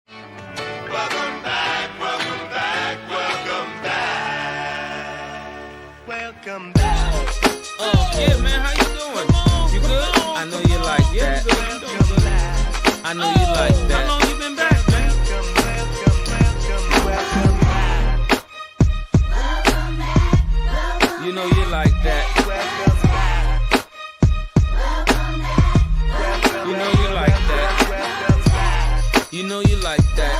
Welcome back, welcome back, welcome back. Welcome back. Yeah, man, how you doing? You good? I know you like that. I know you like that. How long you been back, man? Welcome back. You know you like that. Welcome back. You know you like that. Welcome back. You know you like that.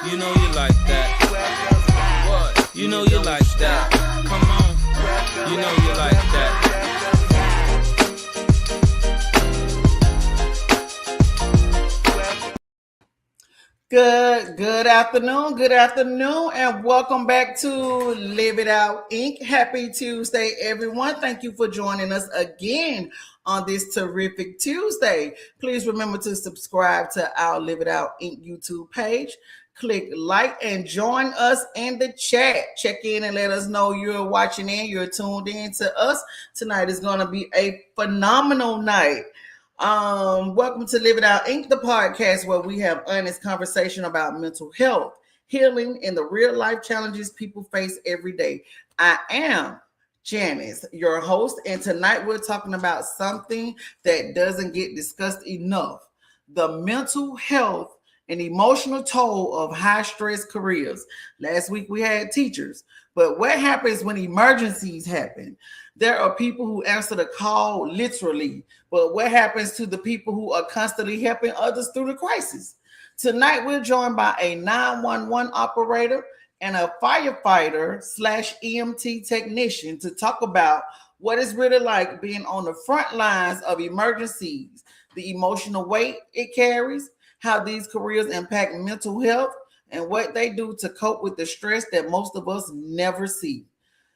You know you like that. Welcome back. What? You know you like that. Come on. You know you like that. Good afternoon, and welcome back to Live It Out Inc. Happy Tuesday, everyone. Thank you for joining us again on this terrific Tuesday. Please remember to subscribe to our Live It Out Inc. YouTube page. Click like and join us in the chat. Check in and let us know you're watching in, you're tuned in to us. Tonight is going to be a phenomenal night. Welcome to Live It Out Inc., the podcast where we have honest conversation about mental health, healing, and the real life challenges people face every day. I am Janice, your host, and tonight we're talking about something that doesn't get discussed enough: the mental health and emotional toll of high stress careers. Last week we had teachers, but what happens when emergencies happen? There are people who answer the call literally, but what happens to the people who are constantly helping others through the crisis? Tonight, we're joined by a 911 operator and a firefighter / EMT technician to talk about what it's really like being on the front lines of emergencies, the emotional weight it carries, how these careers impact mental health, and what they do to cope with the stress that most of us never see.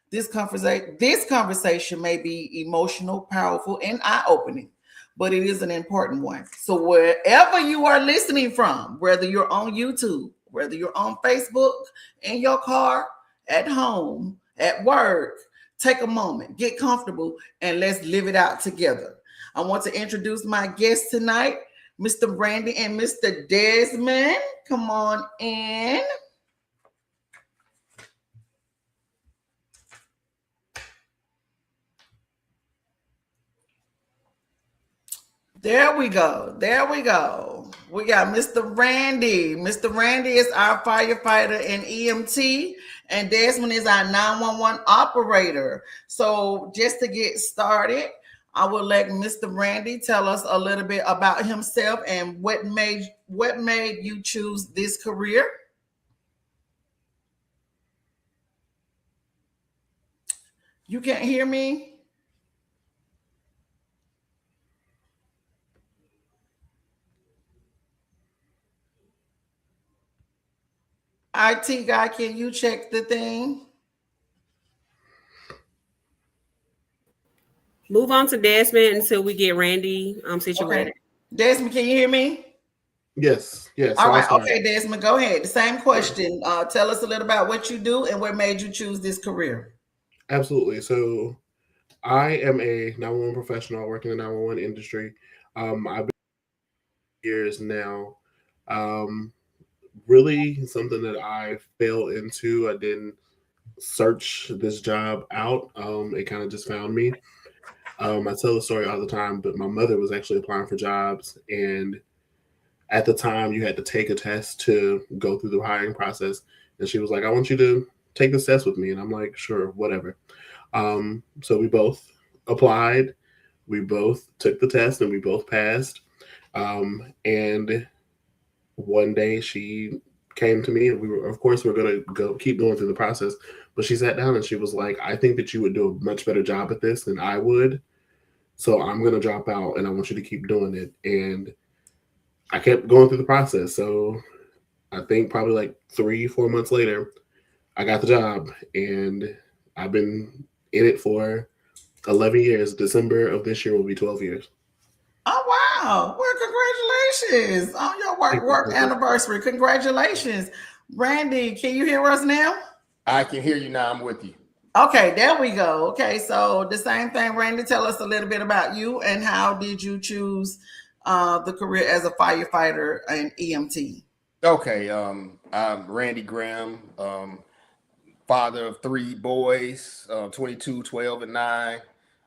This conversation may be emotional, powerful, and eye-opening, but it is an important one. So wherever you are listening from, whether you're on YouTube, whether you're on Facebook, in your car, at home, at work, take a moment, get comfortable, and let's live it out together. I want to introduce my guests tonight, Mr. Randy and Mr. Desmond. Come on in. There we go. We got Mr. Randy. Mr. Randy is our firefighter and EMT, and Desmond is our 911 operator. So just to get started, I will let Mr. Randy tell us a little bit about himself and what made you choose this career. You can't hear me? IT guy, can you check the thing? Move on to Desmond until we get Randy situated. Okay. Desmond, can you hear me? Yes. All right. Okay, Desmond, go ahead. The same question. Tell us a little about what you do and what made you choose this career. Absolutely. So I am a 911 professional working in the 911 industry. I've been years now. Really something that I fell into. I didn't search this job out. It kind of just found me. I tell the story all the time, but my mother was actually applying for jobs, and at the time you had to take a test to go through the hiring process. And she was like, I want you to take this test with me. And I'm like, sure, whatever. So we both applied, we both took the test, and we both passed. And one day she came to me, and we're going to keep going through the process. But she sat down and she was like, I think that you would do a much better job at this than I would. So I'm going to drop out and I want you to keep doing it. And I kept going through the process. So I think probably like 3-4 months later, I got the job, and I've been in it for 11 years. December of this year will be 12 years. Oh, wow. Well, congratulations on your work anniversary. Congratulations. Randy, can you hear us now? I can hear you now. I'm with you. Okay, there we go. Okay, so the same thing, Randy, tell us a little bit about you and how did you choose the career as a firefighter and EMT? Okay, I'm Randy Graham, father of 3 boys, 22, 12, and 9.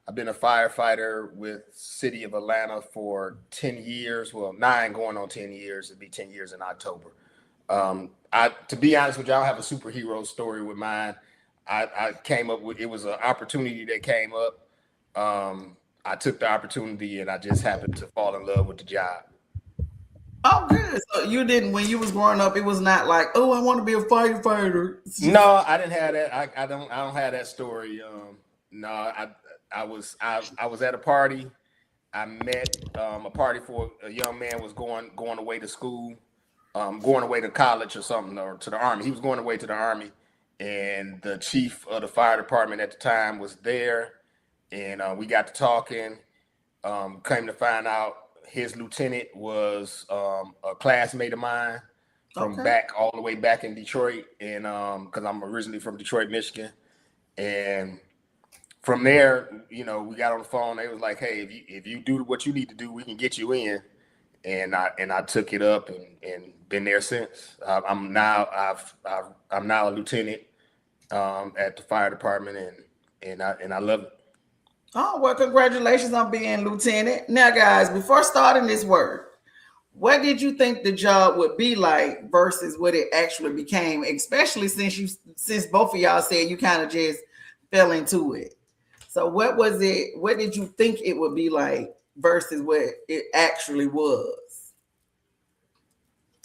I've been a firefighter with City of Atlanta for 10 years. Well, 9 going on 10 years. It'll be 10 years in October. To be honest with you, I don't have a superhero story with mine. I came up with, it was an opportunity that came up. I took the opportunity and I just happened to fall in love with the job. Oh, good. So you didn't, when you was growing up, it was not like, oh, I want to be a firefighter. No, I didn't have that. I don't have that story. No, I was at a party. I met a party for a young man was going away to school, going away to college or something, or to the army. He was going away to the army, and the chief of the fire department at the time was there, and we got to talking. Came to find out his lieutenant was a classmate of mine from Okay. back all the way back in Detroit, and because I'm originally from Detroit, Michigan, and from there, we got on the phone. They was like, "Hey, if you do what you need to do, we can get you in." And I took it up and been there since. I'm now a lieutenant at the fire department, and I love it. Oh, well, congratulations on being lieutenant. Now, guys, before starting this work, what did you think the job would be like versus what it actually became, especially since both of y'all said you kind of just fell into it? So what was it? What did you think it would be like versus what it actually was?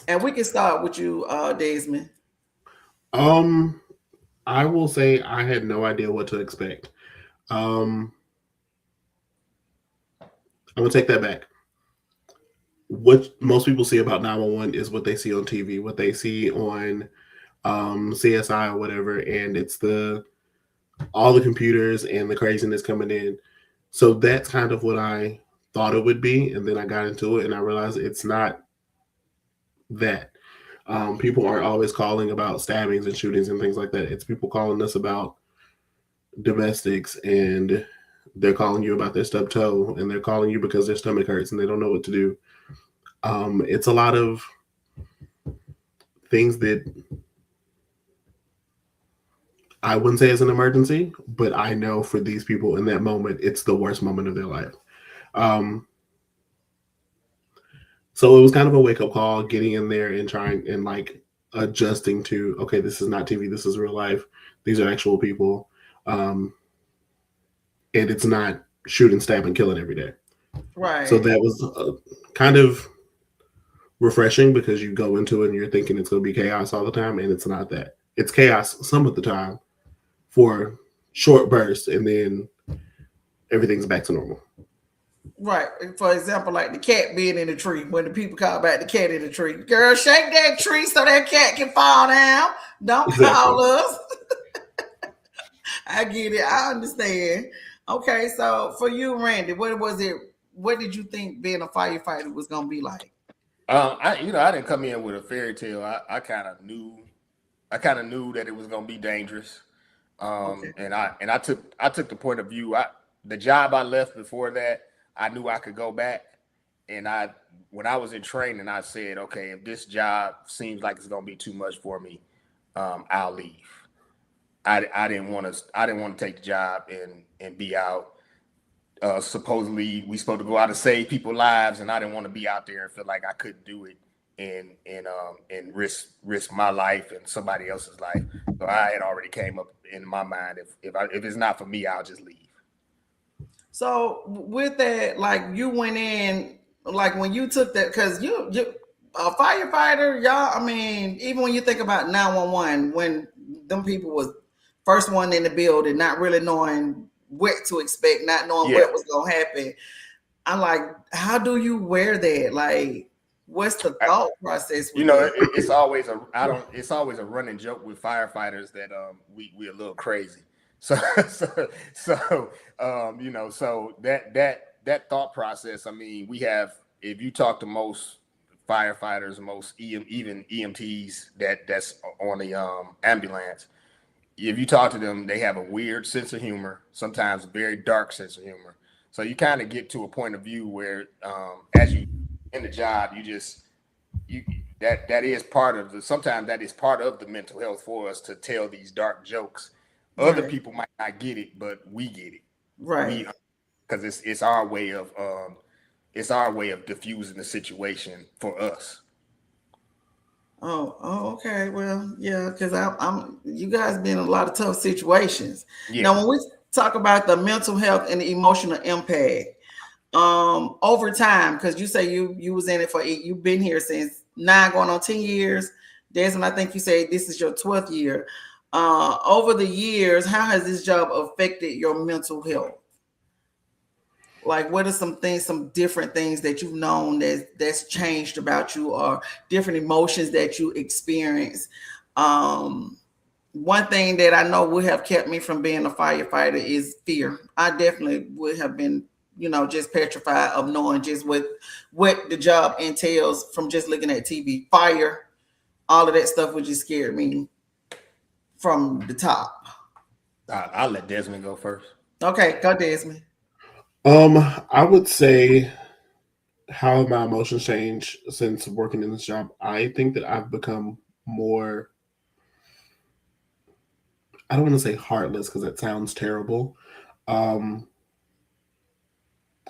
And we can start with you, Desmond. I will say I had no idea what to expect. I'm gonna take that back. What most people see about 911 is what they see on TV, what they see on CSI or whatever, and it's all the computers and the craziness coming in. So that's kind of what I thought it would be, and then I got into it and I realized it's not that. People aren't always calling about stabbings and shootings and things like that. It's people calling us about domestics, and they're calling you about their stubbed toe, and they're calling you because their stomach hurts and they don't know what to do. It's a lot of things that I wouldn't say is an emergency, but I know for these people in that moment, it's the worst moment of their life. So it was kind of a wake up call getting in there and trying and like adjusting to, okay, this is not TV, this is real life. These are actual people. And it's not shoot and stab and killing every day. Right. So that was kind of refreshing because you go into it and you're thinking it's going to be chaos all the time, and it's not that. It's chaos some of the time for short bursts, and then everything's back to normal. Right. For example, like the cat being in the tree, when the people call about the cat in the tree. Girl, shake that tree so that cat can fall down. Don't call us. I get it. I understand. Okay, so for you, Randy, what was it? What did you think being a firefighter was gonna be like? I didn't come in with a fairy tale. I kind of knew that it was gonna be dangerous. Okay. And I took the point of view. The job I left before that, I knew I could go back. And when I was in training, I said, okay, if this job seems like it's gonna be too much for me, I'll leave. I didn't want to take the job and be out. Supposedly we supposed to go out and save people's lives, and I didn't want to be out there and feel like I couldn't do it and risk my life and somebody else's life. So I had already came up in my mind, if it's not for me, I'll just leave. So with that, like you went in, like when you took that, because you a firefighter, y'all. I mean, even when you think about 911, when them people was first one in the building, not really knowing what to expect, not knowing what was gonna happen. I'm like, how do you wear that? Like, what's the thought process? It's always a running joke with firefighters that we a little crazy. So that thought process. I mean, if you talk to most firefighters, most even EMTs that's on the ambulance, if you talk to them, they have a weird sense of humor, sometimes a very dark sense of humor. So you kind of get to a point of view where as you in the job, you that is part of the sometimes that is part of the mental health for us to tell these dark jokes. Other Right. people might not get it, but we get it. Right. We because it's our way of diffusing the situation for us. Okay. Well, yeah, because I'm you guys been in a lot of tough situations. Yeah. Now, when we talk about the mental health and the emotional impact, over time, because you say you was in it for you've been here since 9 going on 10 years. Desmond, I think you say this is your 12th year. Over the years, how has this job affected your mental health? Like, what are some things, some different things that you've known that's changed about you, or different emotions that you experience? Um, One thing that I know would have kept me from being a firefighter is fear. I definitely would have been, just petrified of knowing just what the job entails from just looking at TV. Fire, all of that stuff would just scare me from the top. I'll let Desmond go first. Okay, go Desmond. I would say how my emotions change since working in this job. I think that I've become more, I don't want to say heartless because that sounds terrible. Um,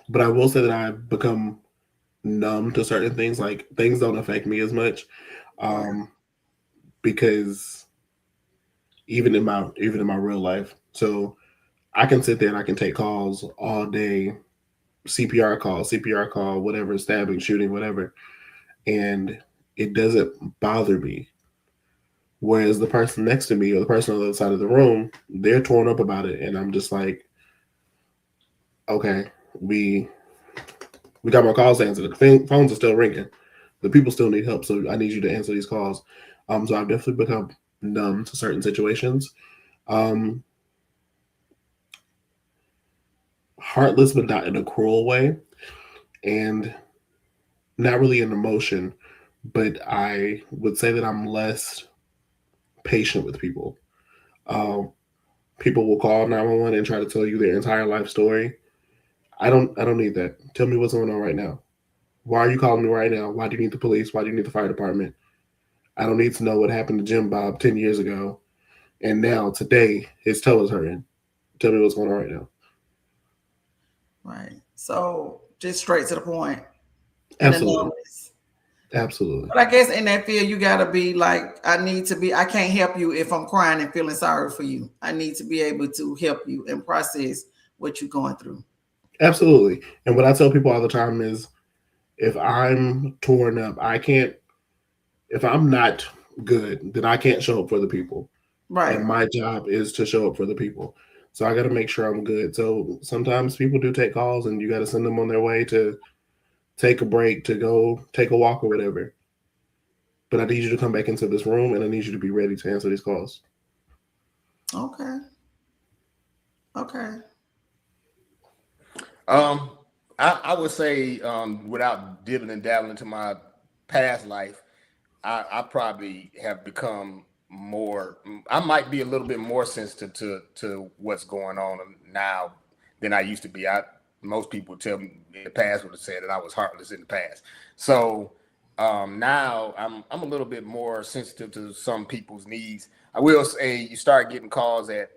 but I will say that I've become numb to certain things. Like things don't affect me as much. Right. Because even in my real life. So I can sit there and I can take calls all day, CPR call, whatever, stabbing, shooting, whatever, and it doesn't bother me. Whereas the person next to me or the person on the other side of the room, they're torn up about it, and I'm just like, okay, we got more calls to answer. The phones are still ringing. The people still need help, so I need you to answer these calls. So I've definitely become numb to certain situations. Um, Heartless, but not in a cruel way, and not really an emotion. But I would say that I'm less patient with people. Um, People will call 911 and try to tell you their entire life story. I don't need that. Tell me what's going on right now. Why are you calling me right now? Why do you need the police? Why do you need the fire department? I don't need to know what happened to Jim Bob 10 years ago. And now, today, his toe is hurting. Tell me what's going on right now. Right. So just straight to the point. And the Absolutely. numbness. Absolutely. But I guess in that field, you gotta be like, I can't help you if I'm crying and feeling sorry for you. I need to be able to help you and process what you're going through. Absolutely. And what I tell people all the time is if I'm torn up, if I'm not good, then I can't show up for the people. And Right. my job is to show up for the people. So I got to make sure I'm good. So sometimes people do take calls and you got to send them on their way to take a break, to go take a walk or whatever. But I need you to come back into this room and I need you to be ready to answer these calls. Okay. Okay. Um, I would say, without dibbling and dabbling into my past life, I probably have become more. I might be a little bit more sensitive to what's going on now than I used to be. Most people tell me in the past would have said that I was heartless in the past. So now I'm a little bit more sensitive to some people's needs. I will say you start getting calls at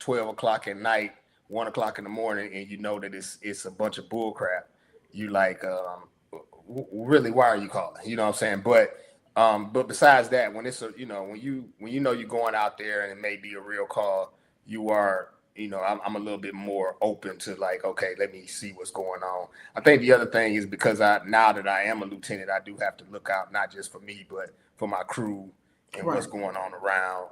12 o'clock at night, 1 o'clock in the morning, and you know that it's a bunch of bull crap. You like, really, why are you calling? You know what I'm saying? But besides that, when it's when you know you're going out there and it may be a real call, you are, I'm a little bit more open to like, okay, let me see what's going on. I think the other thing is because now that I am a lieutenant, I do have to look out not just for me, but for my crew and what's Right. going on around.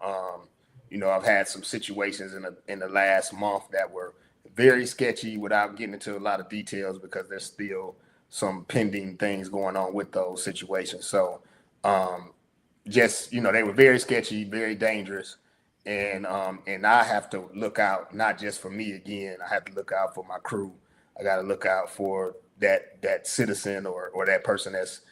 I've had some situations in the last month that were very sketchy without getting into a lot of details because there's still some pending things going on with those situations. So just they were very sketchy, very dangerous, and I have to look out not just for me again. I have to look out for my crew. I got to look out for that citizen or that person that's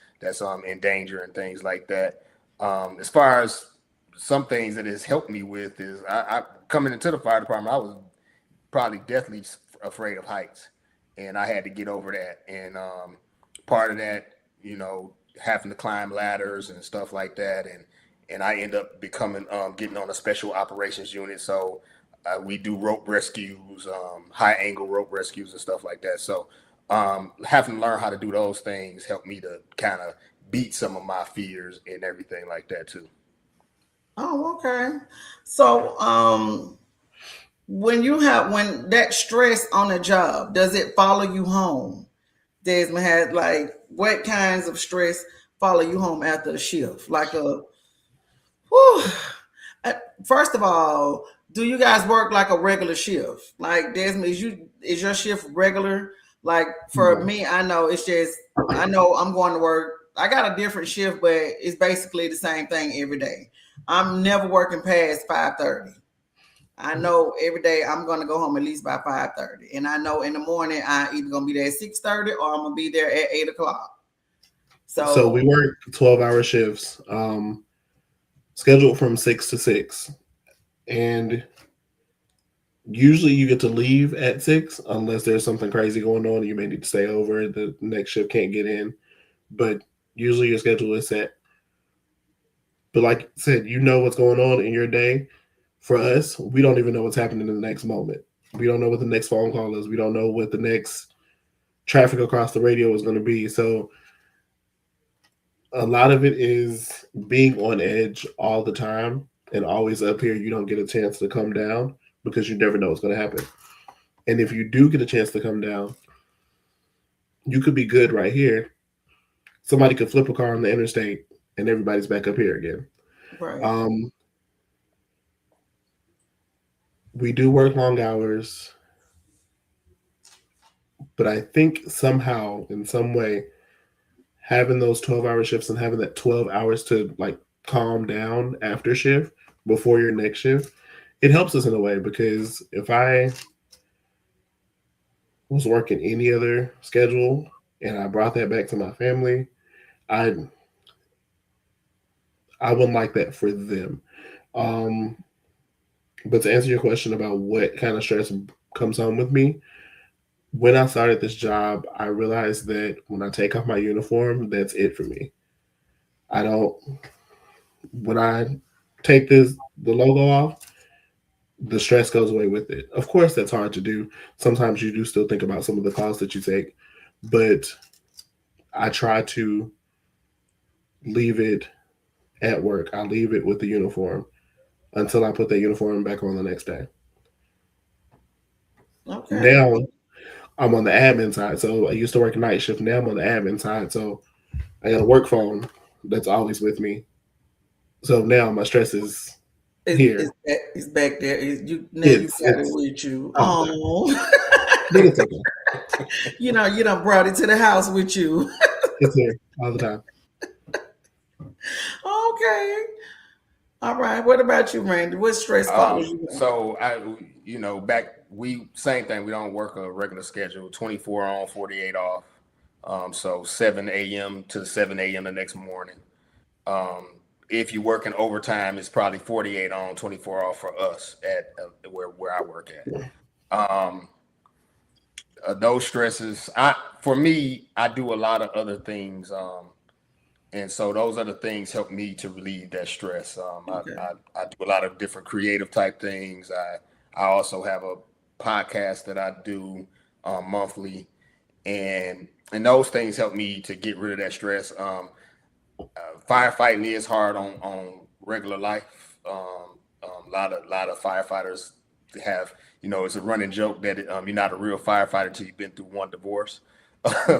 in danger and things like that. As far as some things that has helped me with is I coming into the fire department, I was probably deathly afraid of heights, and I had to get over that. And part of that having to climb ladders and stuff like that, and I end up becoming getting on a special operations unit. So we do rope rescues, high angle rope rescues and stuff like that. So having to learn how to do those things helped me to kind of beat some of my fears and everything like that too. Oh, okay. So, when that stress on a job, does it follow you home? Desmond had like what kinds of stress follow you home after a shift? Like whew, first of all, do you guys work like a regular shift? Like Desmond, is your shift regular? Like for No. me, I know it's just I know I'm going to work. I got a different shift, but it's basically the same thing every day. I'm never working past 5:30. I know every day I'm gonna go home at least by 5:30. And I know in the morning I either gonna be there at 6:30 or I'm gonna be there at 8 o'clock. So we So work 12-hour shifts, scheduled from 6 to 6. And usually you get to leave at 6 unless there's something crazy going on. You may need to stay over. The next shift can't get in. But usually your schedule is set. But like I said, you know what's going on in your day. For us, we don't even know what's happening in the next moment. We don't know what the next phone call is. We don't know what the next traffic across the radio is going to be. So a lot of it is being on edge all the time and always up here. You don't get a chance to come down because you never know what's going to happen. And if you do get a chance to come down, you could be good right here. Somebody could flip a car on the interstate and everybody's back up here again. right. We do work long hours, but I think somehow, in some way, having those 12-hour shifts and having that 12 hours to like calm down after shift before your next shift, it helps us in a way, because if I was working any other schedule and I brought that back to my family, I wouldn't like that for them. But to answer your question about what kind of stress comes home with me, when I started this job, I realized that when I take off my uniform, that's it for me. I don't, when I take the logo off, the stress goes away with it. Of course, that's hard to do. Sometimes you do still think about some of the calls that you take, but I try to leave it at work. I leave it with the uniform until I put that uniform back on the next day. Okay. Now I'm on the admin side. So I used to work night shift. Now I'm on the admin side. So I got a work phone that's always with me. So now my stress is here. It's back there. You It's got it with you. all the time. Oh, But it's okay. you done brought it to the house with you. It's here all the time. Okay. All right. What about you, Randy? What stress follows you? So same thing. We don't work a regular schedule, 24 on, 48 off. So 7 a.m. to 7 a.m. the next morning. If you're working overtime, it's probably 48 on, 24 off for us at where I work at. Those stresses, for me, I do a lot of other things. And so those other things help me to relieve that stress. Okay. I do a lot of different creative type things. I also have a podcast that I do monthly, and those things help me to get rid of that stress. Firefighting is hard on regular life. A lot of firefighters have, it's a running joke that you're not a real firefighter until you've been through one divorce.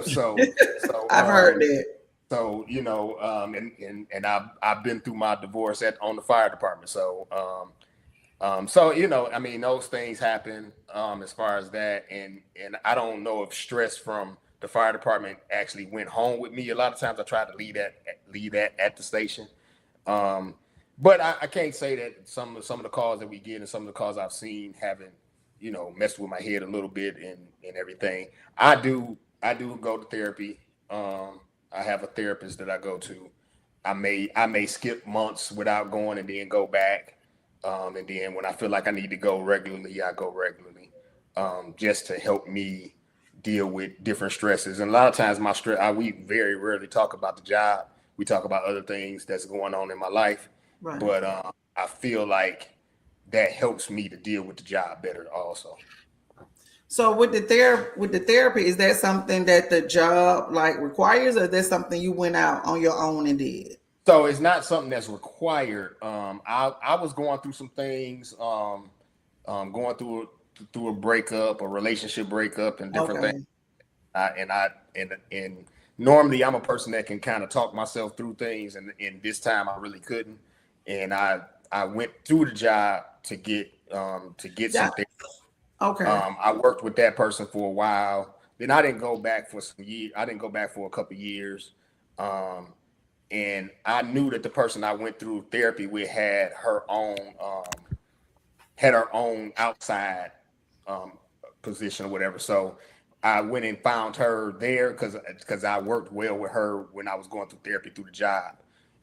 so I've heard that. So, and I've been through my divorce on the fire department. So, those things happen as far as that. And I don't know if stress from the fire department actually went home with me. A lot of times I try to leave that at the station. But I can't say that some of the calls that we get and some of the calls I've seen haven't, messed with my head a little bit and everything. I do go to therapy. I have a therapist that I go to. I may skip months without going and then go back. And then when I feel like I need to go regularly, I go regularly, just to help me deal with different stresses. And a lot of times my stress, we very rarely talk about the job. We talk about other things that's going on in my life. Right. But I feel like that helps me to deal with the job better also. So with the therapy, is that something that the job like requires, or is that something you went out on your own and did? So it's not something that's required. I was going through some things, going through a breakup, a relationship breakup, and different things. And normally I'm a person that can kind of talk myself through things, and this time I really couldn't. And I went through the job to get something. Okay. I worked with that person for a while. Then I didn't go back for some years. I didn't go back for a couple of years. And I knew that the person I went through therapy with had her own outside position or whatever. So I went and found her there because I worked well with her when I was going through therapy through the job.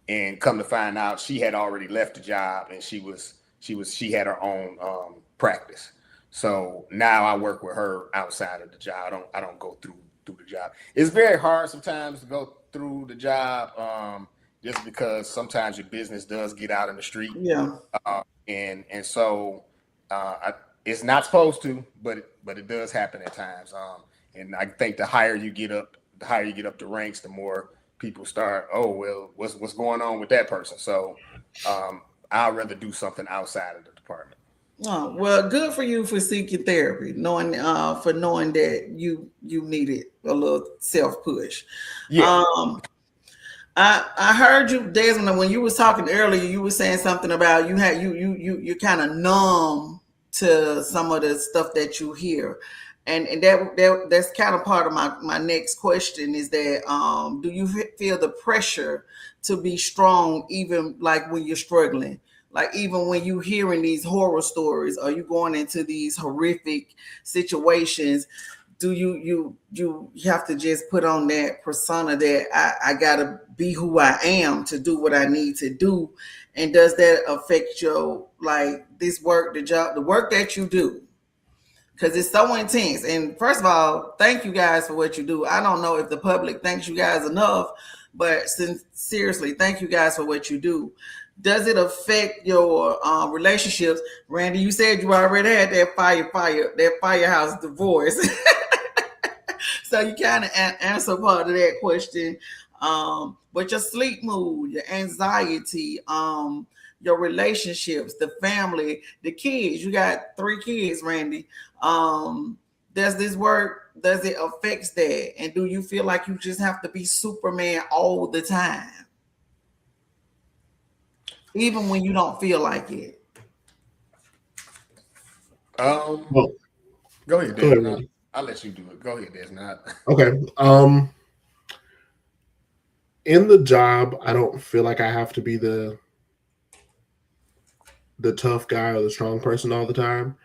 And come to find out, she had already left the job, and she had her own practice. So now I work with her outside of the job. I don't go through the job. It's very hard sometimes to go through the job, just because sometimes your business does get out in the street. Yeah. And so it's not supposed to, but it does happen at times. And I think the higher you get up the ranks, the more people start, oh well, what's going on with that person? So I'd rather do something outside of the department. Oh, well, good for you for seeking therapy, knowing that you needed a little self push. Yeah. I heard you, Desmond, when you was talking earlier. You were saying something about you're kind of numb to some of the stuff that you hear, and that's kind of part of my next question is that do you feel the pressure to be strong even like when you're struggling? Like even when you hearing these horror stories, or you going into these horrific situations, do you have to just put on that persona that I gotta be who I am to do what I need to do? And does that affect your like this work, the work that you do? Because it's so intense. And first of all, thank you guys for what you do. I don't know if the public thanks you guys enough, but seriously, thank you guys for what you do. Does it affect your relationships? Randy, you said you already had that firehouse divorce. So you kind of answer part of that question. But your sleep mood, your anxiety, your relationships, the family, the kids. You got 3 kids, Randy. Does this work? Does it affect that? And do you feel like you just have to be Superman all the time? Even when you don't feel like it. Well, go ahead, Desmond. I'll let you do it. Go ahead, Desmond. Okay. In the job, I don't feel like I have to be the tough guy or the strong person all the time.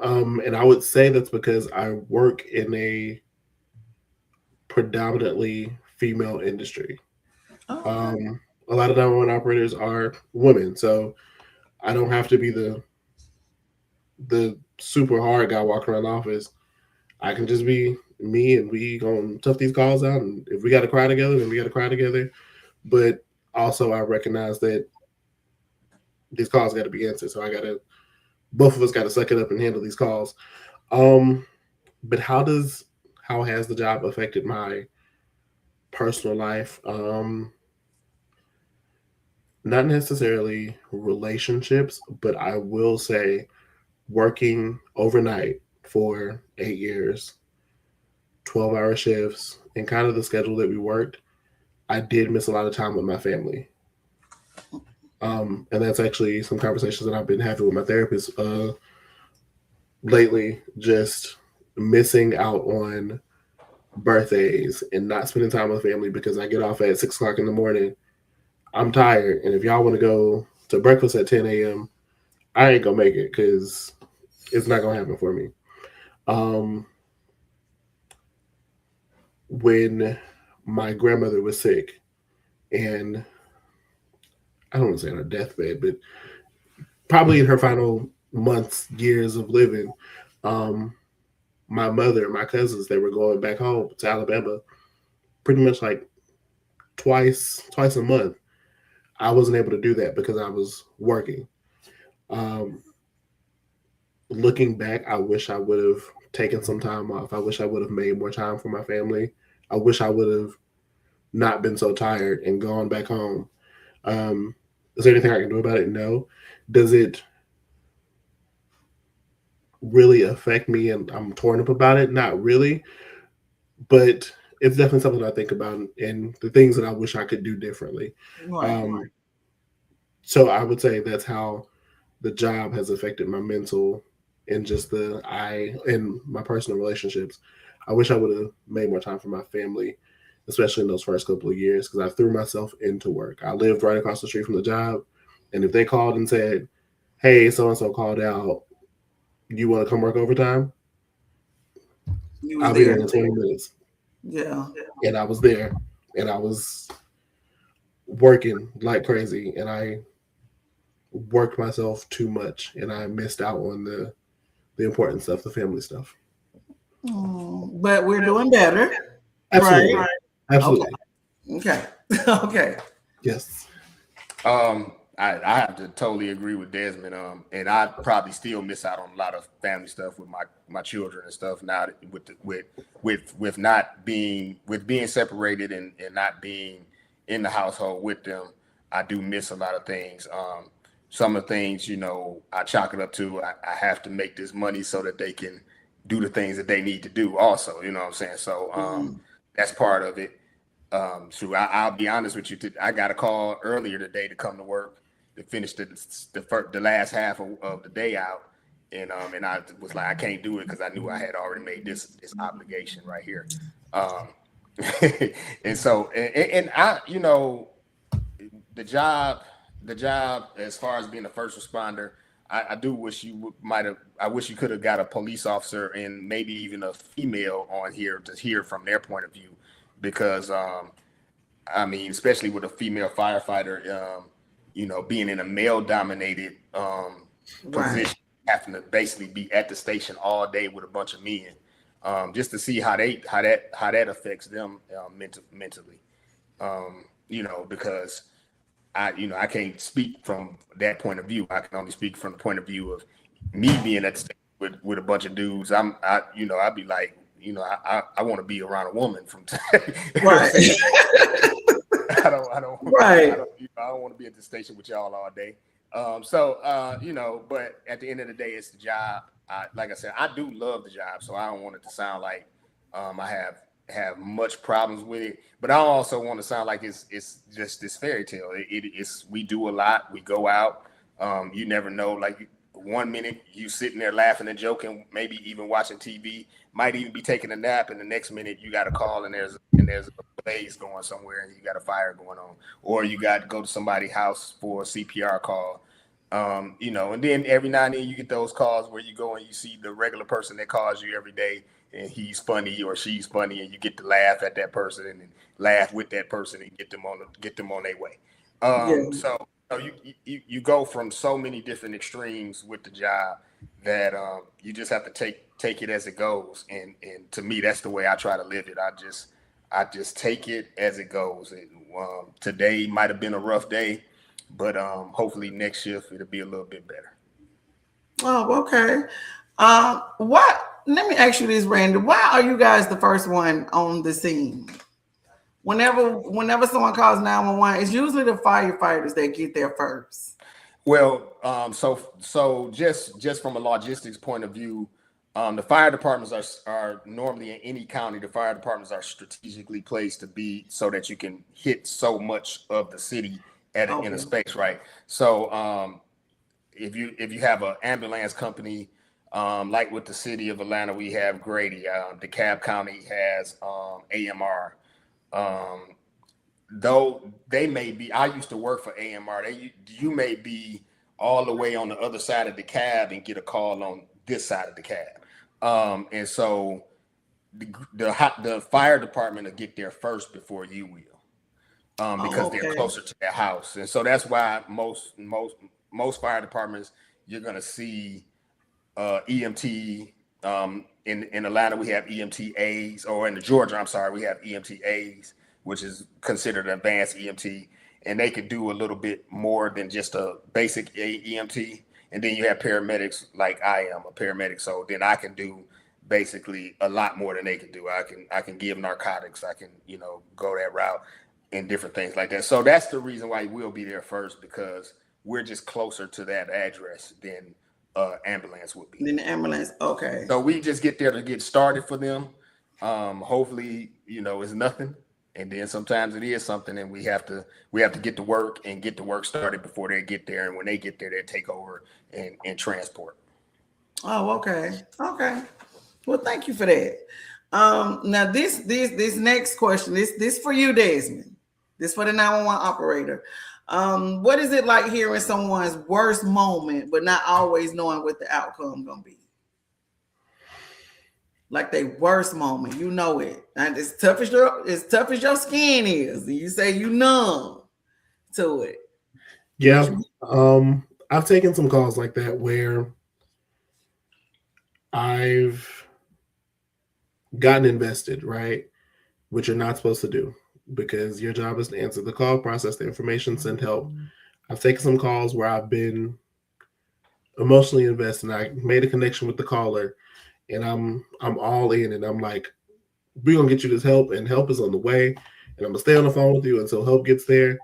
And I would say that's because I work in a predominantly female industry. Oh, okay. A lot of 911 operators are women, so I don't have to be the super hard guy walking around the office. I can just be me, and we gonna tough these calls out. And if we got to cry together, then we got to cry together. But also, I recognize that these calls got to be answered, so both of us got to suck it up and handle these calls. But how has the job affected my personal life? Not necessarily relationships, but I will say working overnight for 8 years, 12-hour shifts, and kind of the schedule that we worked, I did miss a lot of time with my family. And that's actually some conversations that I've been having with my therapist lately, just missing out on birthdays and not spending time with family because I get off at 6 o'clock in the morning. I'm tired, and if y'all want to go to breakfast at 10 a.m., I ain't gonna make it because it's not gonna happen for me. When my grandmother was sick, and I don't want to say on her deathbed, but probably in her final months, years of living, my mother, my cousins, they were going back home to Alabama pretty much like twice a month. I wasn't able to do that because I was working. Um, Looking back, I wish I would have taken some time off. I wish I would have made more time for my family. I wish I would have not been so tired and gone back home. Um, is there anything I can do about it? No. Does it really affect me and I'm torn up about it? Not really, but it's definitely something I think about and the things that I wish I could do differently. Right. Um, so I would say that's how the job has affected my mental and just the I and my personal relationships. I wish I would have made more time for my family, especially in those first couple of years, because I threw myself into work. I lived right across the street from the job, and if they called and said, "Hey, so and so called out, you want to come work overtime?" You was I'll be there there. in 20 minutes. Yeah. And I was there, and I was working like crazy, and I worked myself too much, and I missed out on the important stuff, the family stuff. But we're doing better. Absolutely, Right. absolutely, Okay. Okay. yes. I have to totally agree with Desmond. And I probably still miss out on a lot of family stuff with my children and stuff now with not being being separated and not being in the household with them. I do miss a lot of things. Some of the things, I chalk it up to I have to make this money so that they can do the things that they need to do also, you know what I'm saying? So that's part of it. So I'll be honest with you. I got a call earlier today to come to work to finish the last half of the day out, and I was like, I can't do it because I knew I had already made this obligation right here, and so and I, the job as far as being a first responder, I do wish you I wish you could have got a police officer and maybe even a female on here to hear from their point of view, because I mean, especially with a female firefighter, being in a male dominated position, having to basically be at the station all day with a bunch of men, just to see how that affects them mentally, because I can't speak from that point of view. I can only speak from the point of view of me being at the station with a bunch of dudes. I'd be like, I want to be around a woman from time. Right. I don't want to be at the station with y'all all day. But at the end of the day, it's the job. Like I said, I do love the job, so I don't want it to sound like I have much problems with it. But I also want to sound like it's just this fairy tale. It's we do a lot. We go out. You never know. Like 1 minute you sitting there laughing and joking, maybe even watching TV, might even be taking a nap, and the next minute you got a call and there's a blaze going somewhere and you got a fire going on, or you got to go to somebody's house for a CPR call. And then every now and then you get those calls where you go and you see the regular person that calls you every day and he's funny or she's funny, and you get to laugh at that person and laugh with that person and get them on their way. So you go from so many different extremes with the job that you just have to take it as it goes. And to me, that's the way I try to live it. I just take it as it goes. Today might have been a rough day, but hopefully next shift it'll be a little bit better. Oh, okay. What? Let me ask you this, Randy. Why are you guys the first one on the scene? Whenever someone calls 911, it's usually the firefighters that get there first. Well, so just from a logistics point of view, the fire departments are normally in any county. The fire departments are strategically placed to be so that you can hit so much of the city in a space, right? So if you have an ambulance company, like with the city of Atlanta, we have Grady. DeKalb County has AMR. Though they may be, I used to work for AMR. You may be all the way on the other side of the cab and get a call on this side of the cab, and so the fire department will get there first before you will, because they're closer to their house, and so that's why most fire departments you're gonna see EMT in Atlanta we have EMTAs, or in Georgia, I'm sorry, we have EMTAs, which is considered advanced EMT, and they can do a little bit more than just a basic EMT. And then you have paramedics, like I am a paramedic, so then I can do basically a lot more than they can do. I can give narcotics, I can go that route and different things like that. So that's the reason why we'll be there first, because we're just closer to that address than ambulance would be. Then the ambulance, okay. So we just get there to get started for them. Hopefully, it's nothing, and then sometimes it is something, and we have to get to work and get the work started before they get there. And when they get there, they take over and transport. Oh, okay. Well, thank you for that. Now this next question, this for you, Desmond. This for the 911 operator. What is it like hearing someone's worst moment, but not always knowing what the outcome gonna be? Like their worst moment, it, and as tough as your skin is, and you say you numb to it. Yeah, I've taken some calls like that where I've gotten invested, right, which you're not supposed to do, because your job is to answer the call, process the information, send help. I've taken some calls where I've been emotionally invested. I made a connection with the caller, and I'm all in, and I'm like, we're gonna get you this help, and help is on the way, and I'm gonna stay on the phone with you until help gets there.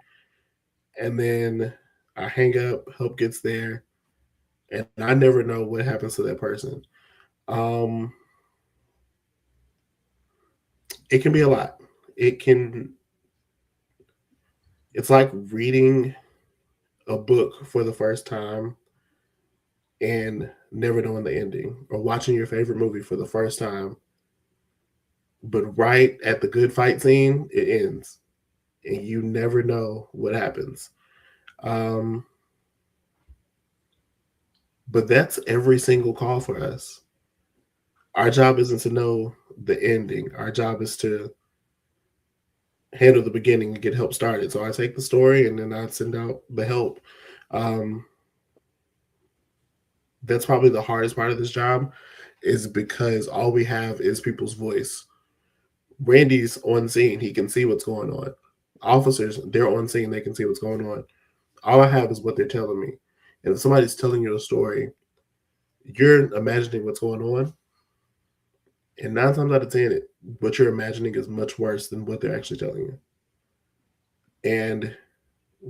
And then I hang up, help gets there, and I never know what happens to that person. It can be a lot. It's like reading a book for the first time and never knowing the ending, or watching your favorite movie for the first time, but right at the good fight scene, it ends, and you never know what happens. But that's every single call for us. Our job isn't to know the ending. Our job is to handle the beginning and get help started. So I take the story and then I send out the help. That's probably the hardest part of this job, is because all we have is people's voice. Randy's on scene. He can see what's going on. Officers, they're on scene. They can see what's going on. All I have is what they're telling me. And if somebody's telling you a story, you're imagining what's going on. And 9 times out of 10, what you're imagining is much worse than what they're actually telling you. And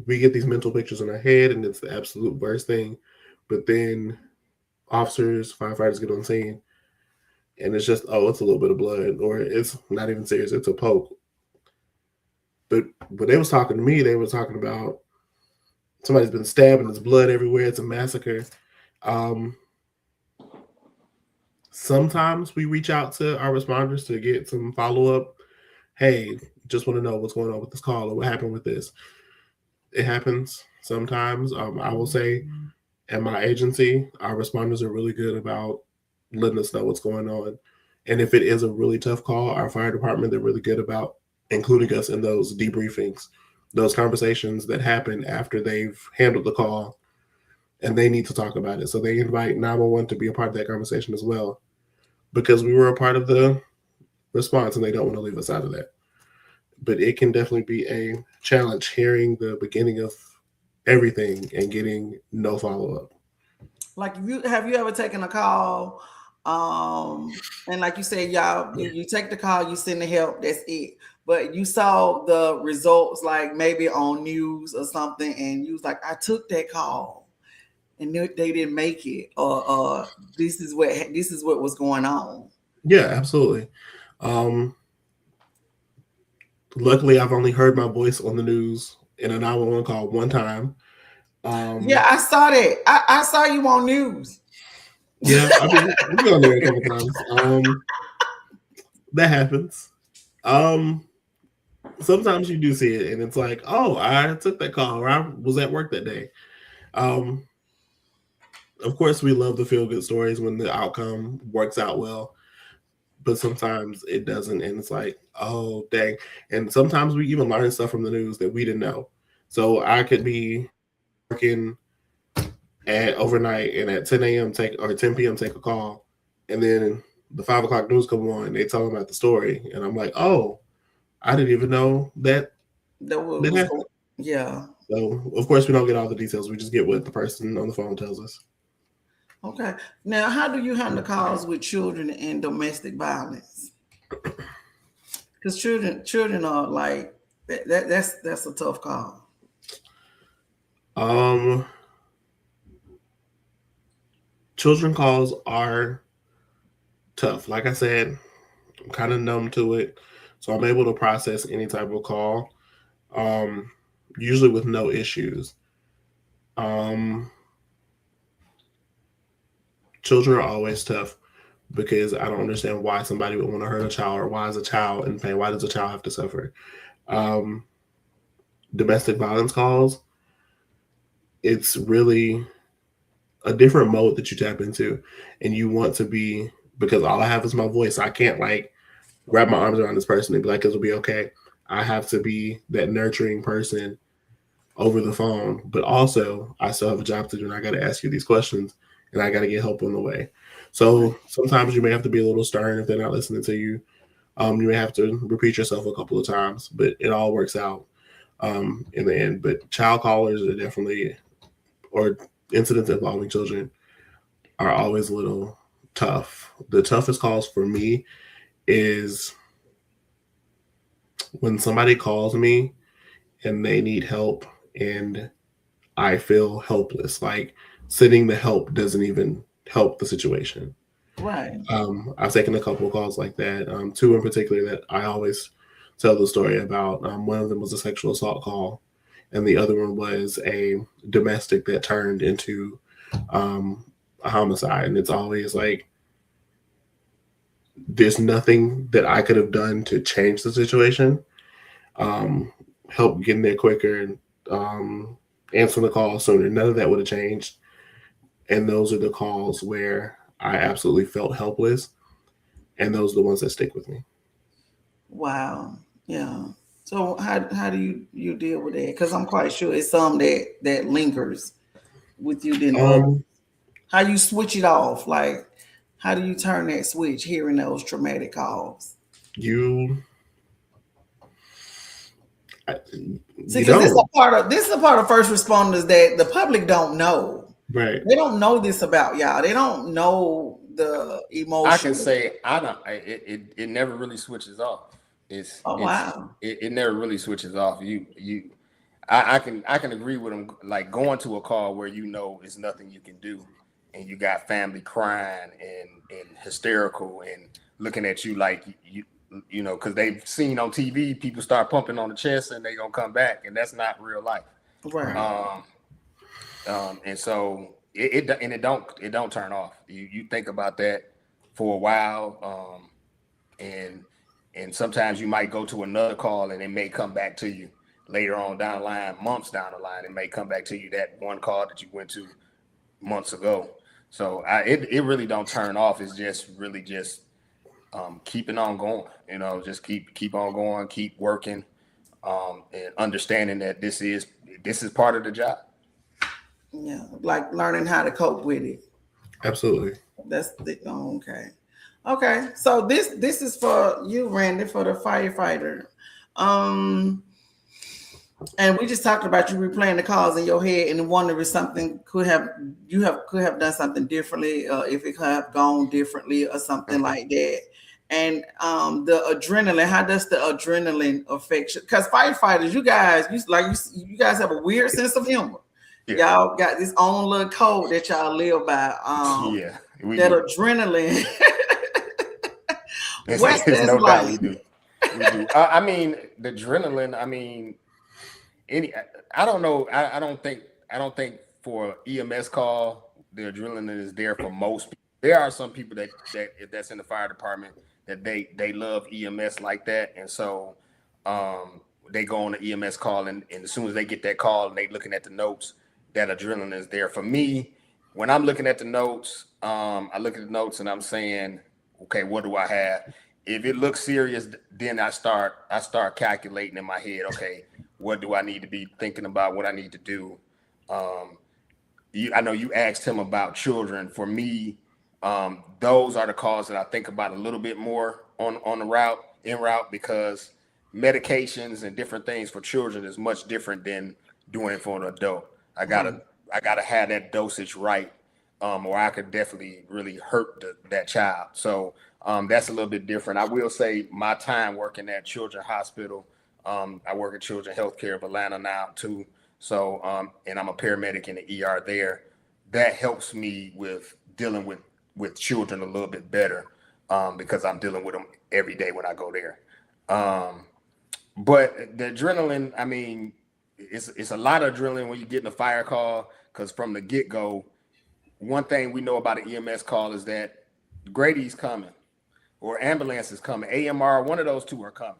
we get these mental pictures in our head, and it's the absolute worst thing. But then officers, firefighters get on scene, and it's just, it's a little bit of blood, or it's not even serious, it's a poke. But when they was talking to me, they were talking about somebody's been stabbed and there's blood everywhere. It's a massacre. Sometimes we reach out to our responders to get some follow-up. Hey, just want to know what's going on with this call, or what happened with this. It happens sometimes. I will say at my agency, our responders are really good about letting us know what's going on. And if it is a really tough call, our fire department, they're really good about including us in those debriefings, those conversations that happen after they've handled the call and they need to talk about it. So they invite 911 to be a part of that conversation as well, because we were a part of the response and they don't want to leave us out of that. But it can definitely be a challenge hearing the beginning of everything and getting no follow-up. Like, have you ever taken a call, and like you said, y'all, you take the call, you send the help, that's it. But you saw the results, like maybe on news or something, and you was like, I took that call and they didn't make it, or this is what was going on. Yeah, absolutely. Luckily, I've only heard my voice on the news in a 911 call one time. Yeah, I saw that. I saw you on news. Yeah, I've been on there a couple times. That happens. Sometimes you do see it, and it's like, oh, I took that call, or I was at work that day. Of course, we love the feel-good stories when the outcome works out well, but sometimes it doesn't, and it's like, oh, dang. And sometimes we even learn stuff from the news that we didn't know. So I could be working at overnight and at 10 a.m. or 10 p.m. take a call, and then the 5 o'clock news come on, they talking about the story, and I'm like, oh, I didn't even know that That that was happened. yeah. So of course we don't get all the details. We just get what the person on the phone tells us. Okay. Now, how do you handle calls with children and domestic violence? Because children are like that's a tough call. Um, Children calls are tough. Like I said, I'm kind of numb to it, so I'm able to process any type of call. Um, Usually with no issues. Um, Children are always tough because I don't understand why somebody would want to hurt a child, or why is a child in pain? Why does a child have to suffer? Um, Domestic violence calls, it's really a different mode that you tap into, and you want to be, because all I have is my voice. I can't like wrap my arms around this person and be like, it'll be okay. I have to be that nurturing person over the phone, but also I still have a job to do, and I got to ask you these questions, and I got to get help on the way. So sometimes you may have to be a little stern if they're not listening to you. You may have to repeat yourself a couple of times, but it all works out in the end. But child callers are definitely, or incidents involving children, are always a little tough. The toughest calls for me is when somebody calls me and they need help and I feel helpless. Like sending the help doesn't even help the situation. Right. I've taken a couple of calls like that. Two in particular that I always tell the story about. One of them was a sexual assault call, and the other one was a domestic that turned into a homicide. And it's always like, there's nothing that I could have done to change the situation, help getting there quicker, and answering the call sooner. None of that would have changed. And those are the calls where I absolutely felt helpless. And those are the ones that stick with me. Wow. Yeah. So how do you deal with that? Because I'm quite sure it's some that lingers with you than others. How you switch it off? Like, how do you turn that switch hearing those traumatic calls? You See, because this is a part of first responders that the public don't know. right. They don't know this about y'all. They don't know the emotion. I can say I don't. It never really switches off. Wow. It never really switches off. I can agree with them. Like going to a call where you know it's nothing you can do, and you got family crying and hysterical and looking at you like you know, because they've seen on TV people start pumping on the chest and they gonna come back, and that's not real life. Right. And so it don't turn off. You think about that for a while, and sometimes you might go to another call and it may come back to you later on down the line, months down the line. It may come back to you, that one call that you went to months ago. So it really don't turn off. It's just really just keeping on going. You know, just keep on going, keep working, and understanding that this is part of the job. Yeah, like learning how to cope with it. Absolutely. That's the okay. Okay, so this is for you, Randy, for the firefighter. And we just talked about you replaying the calls in your head and wondering if something could have done something differently, if it could have gone differently or something like that. And the adrenaline, how does the adrenaline affect you? Because firefighters, you guys have a weird sense of humor. Yeah. Y'all got this own little code that y'all live by. That do. Adrenaline. There's no doubt we do. I mean, the adrenaline. I mean, I don't know. I don't think for EMS call the adrenaline is there for most people. There are some people that's in the fire department that they love EMS like that, and so they go on the EMS call, and as soon as they get that call and they looking at the notes, that adrenaline is there. For me, when I'm looking at the notes, I look at the notes and I'm saying, okay, what do I have? If it looks serious, then I start calculating in my head, okay, what do I need to be thinking about, what I need to do? I know you asked him about children. For me, Those are the calls that I think about a little bit more on the en route, because medications and different things for children is much different than doing it for an adult. I gotta have that dosage right, or I could definitely really hurt that child. So that's a little bit different. I will say my time working at Children's Hospital, I work at Children's Healthcare of Atlanta now too. So and I'm a paramedic in the ER there. That helps me with dealing with children a little bit better, because I'm dealing with them every day when I go there. But the adrenaline, I mean, it's a lot of adrenaline when you get in a fire call, because from the get-go, one thing we know about an EMS call is that Grady's coming or ambulance is coming. AMR, one of those two are coming.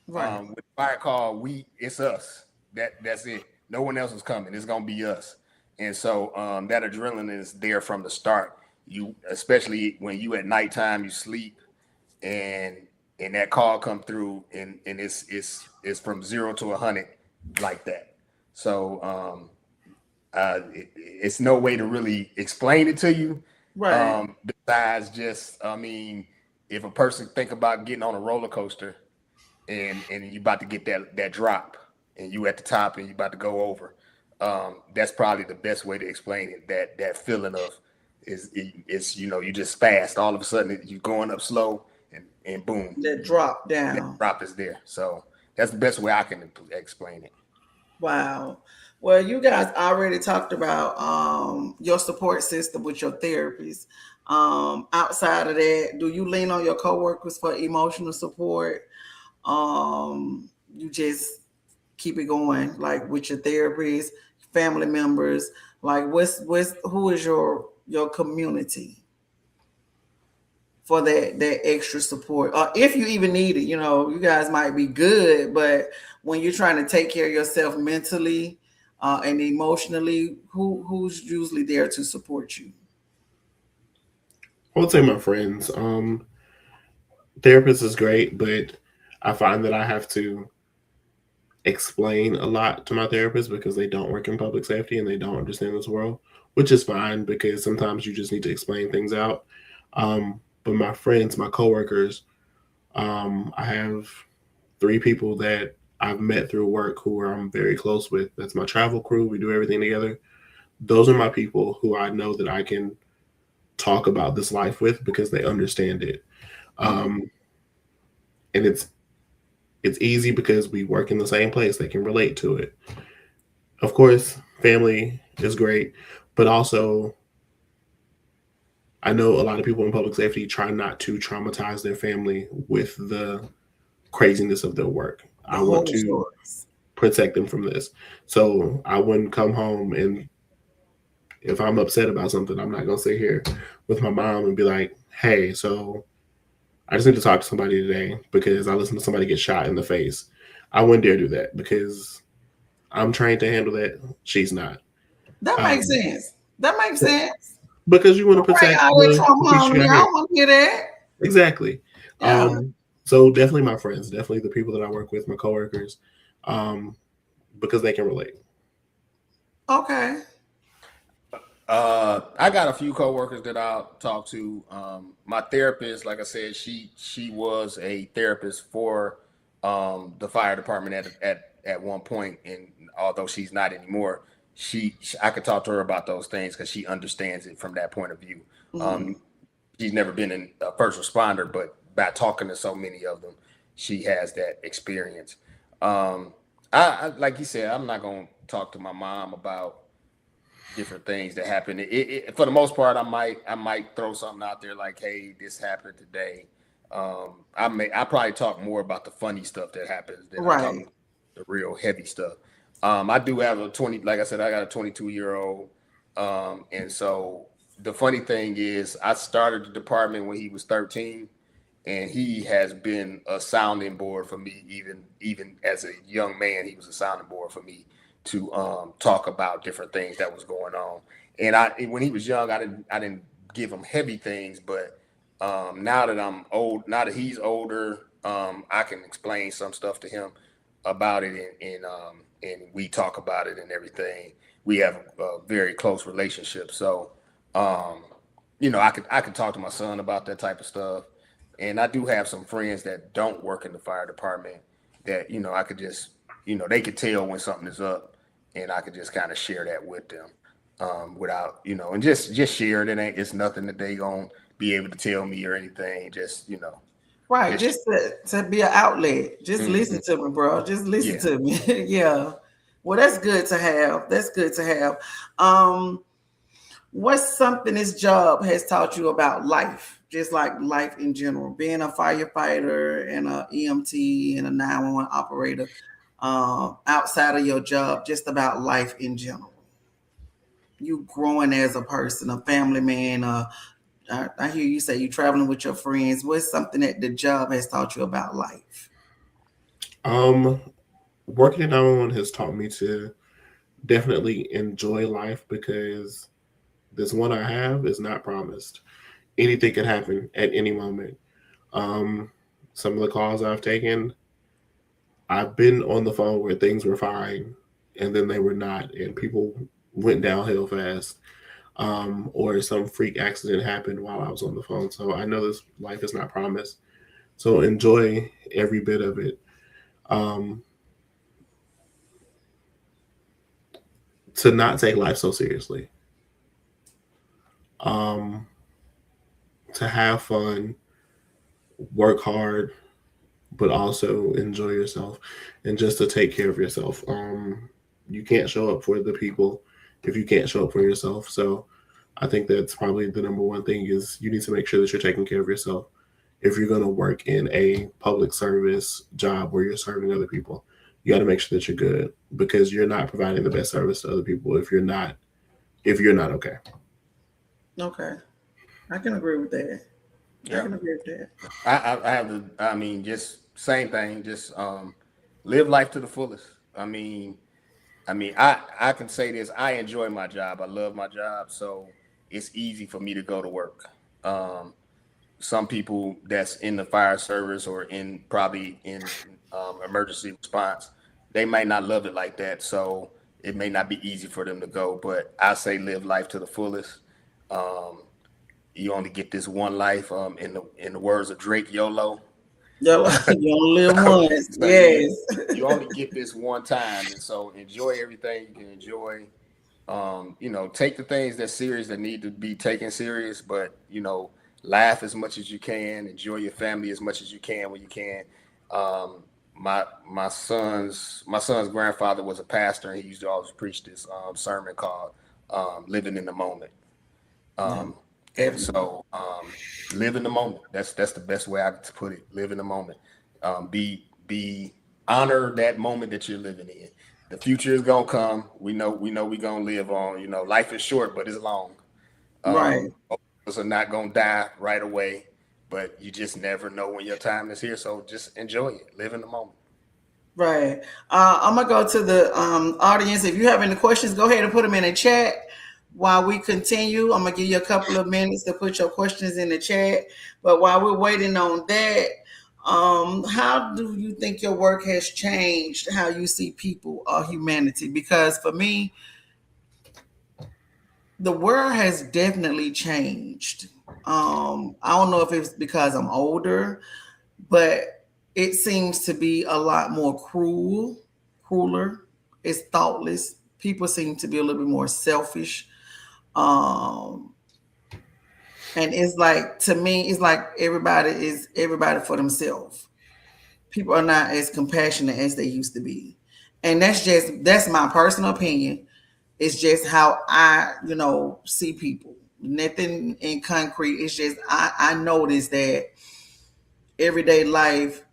Right. With fire call, it's us. That's it. No one else is coming. It's gonna be us. And so that adrenaline is there from the start. You, especially when you at nighttime, you sleep, and that call come through, and it's from 0 to 100 like that. So it's no way to really explain it to you. Right. Besides just, I mean, if a person think about getting on a roller coaster and you about to get that drop, and you at the top and you about to go over, that's probably the best way to explain it. That feeling of it's you just fast. All of a sudden you're going up slow, and boom, That drop down. that drop is there. So that's the best way I can explain it. Wow. Well, you guys already talked about your support system with your therapists. Outside of that, do you lean on your coworkers for emotional support? You just keep it going, like with your therapists, family members. Like, who is your community for that extra support? Or if you even need it, you guys might be good, but when you're trying to take care of yourself mentally and emotionally, who's usually there to support you? I would say my friends. Therapist is great, but I find that I have to explain a lot to my therapist because they don't work in public safety and they don't understand this world, which is fine because sometimes you just need to explain things out. But my friends, my coworkers, I have 3 people that I've met through work who I'm very close with. That's my travel crew. We do everything together. Those are my people who I know that I can talk about this life with because they understand it. And it's easy because we work in the same place. They can relate to it. Of course, family is great, but also I know a lot of people in public safety try not to traumatize their family with the craziness of their work. I want to protect them from this. So I wouldn't come home, and if I'm upset about something, I'm not going to sit here with my mom and be like, hey, so I just need to talk to somebody today because I listened to somebody get shot in the face. I wouldn't dare do that because I'm trained to handle that. She's not. That makes sense. That makes sense. Because you want to protect I don't want to hear that. Exactly. Yeah. So definitely my friends, definitely the people that I work with, my coworkers, because they can relate. Okay. I got a few coworkers that I'll talk to. My therapist, like I said, she was a therapist for the fire department at one point, and although she's not anymore, I could talk to her about those things because she understands it from that point of view. She's never been a first responder, but by talking to so many of them, she has that experience. I like you said, I'm not gonna talk to my mom about different things that happen. For the most part, I might throw something out there like, "Hey, this happened today." I probably talk more about the funny stuff that happens than I talk about the real heavy stuff. I do have like I said, I got a 22-year-old, and so the funny thing is, I started the department when he was 13, and he has been a sounding board for me. Even as a young man, he was a sounding board for me to talk about different things that was going on. And when he was young, I didn't give him heavy things, but now that I'm old, now that he's older, I can explain some stuff to him about it, and we talk about it and everything. We have a very close relationship, so I could talk to my son about that type of stuff. And I do have some friends that don't work in the fire department that, I could just, they could tell when something is up, and I could just kind of share that with them, without, and just share it. It's nothing that they gonna be able to tell me or anything. Just, Right, just to be an outlet. Just listen to me, bro. Just listen Yeah. to me. Yeah. Well, that's good to have. That's good to have. Um, what's something this job has taught you about life? Just like life in general, being a firefighter and a EMT and a 911 operator, outside of your job, just about life in general. You growing as a person, a family man. I hear you say you traveling with your friends. What's something that the job has taught you about life? Um, Working at 911 has taught me to definitely enjoy life because this one I have is not promised. Anything can happen at any moment. Um, some of the calls I've taken, I've been on the phone where things were fine and then they were not, and people went downhill fast. Or some freak accident happened while I was on the phone. So I know this life is not promised. So enjoy every bit of it. Um, to not take life so seriously. Um, to have fun, work hard, but also enjoy yourself, and just to take care of yourself. You can't show up for the people if you can't show up for yourself. So I think that's probably the number one thing is you need to make sure that you're taking care of yourself. If you're going to work in a public service job where you're serving other people, you got to make sure that you're good because you're not providing the best service to other people if you're not okay. Okay, I can agree with that. I Yeah. can agree with that. I have to. I mean, just same thing. Just live life to the fullest. I can say this. I enjoy my job. I love my job, so it's easy for me to go to work. Um, some people that's in the fire service or in probably in emergency response, they might not love it like that. So it may not be easy for them to go. But I say live life to the fullest. Um, you only get this one life. In the words of Drake, YOLO. Yo, you only live once. So you, Yes. you only get this one time, and so enjoy everything you can enjoy. Take the things that's serious that need to be taken serious, but laugh as much as you can, enjoy your family as much as you can when you can. Um, my son's grandfather was a pastor, and he used to always preach this sermon called "Living in the Moment." No, Um, and definitely. so, live in the moment. That's the best way I could put it. Live in the moment. Be honor that moment that you're living in. The future is gonna come. We know we're gonna live on. Life is short, but it's long. Right. Most of us are not gonna die right away, but you just never know when your time is here. So just enjoy it. Live in the moment. Right. I'm gonna go to the audience. If you have any questions, go ahead and put them in the chat while we continue. I'm gonna give you a couple of minutes to put your questions in the chat. But while we're waiting on that, how do you think your work has changed how you see people or humanity? Because for me, the world has definitely changed. I don't know if it's because I'm older, but it seems to be a lot more crueler. It's thoughtless. People seem to be a little bit more selfish. Um, and it's like to me, it's like everybody is everybody for themselves. People are not as compassionate as they used to be. And that's my personal opinion. It's just how I see people. Nothing in concrete. It's just I notice that everyday life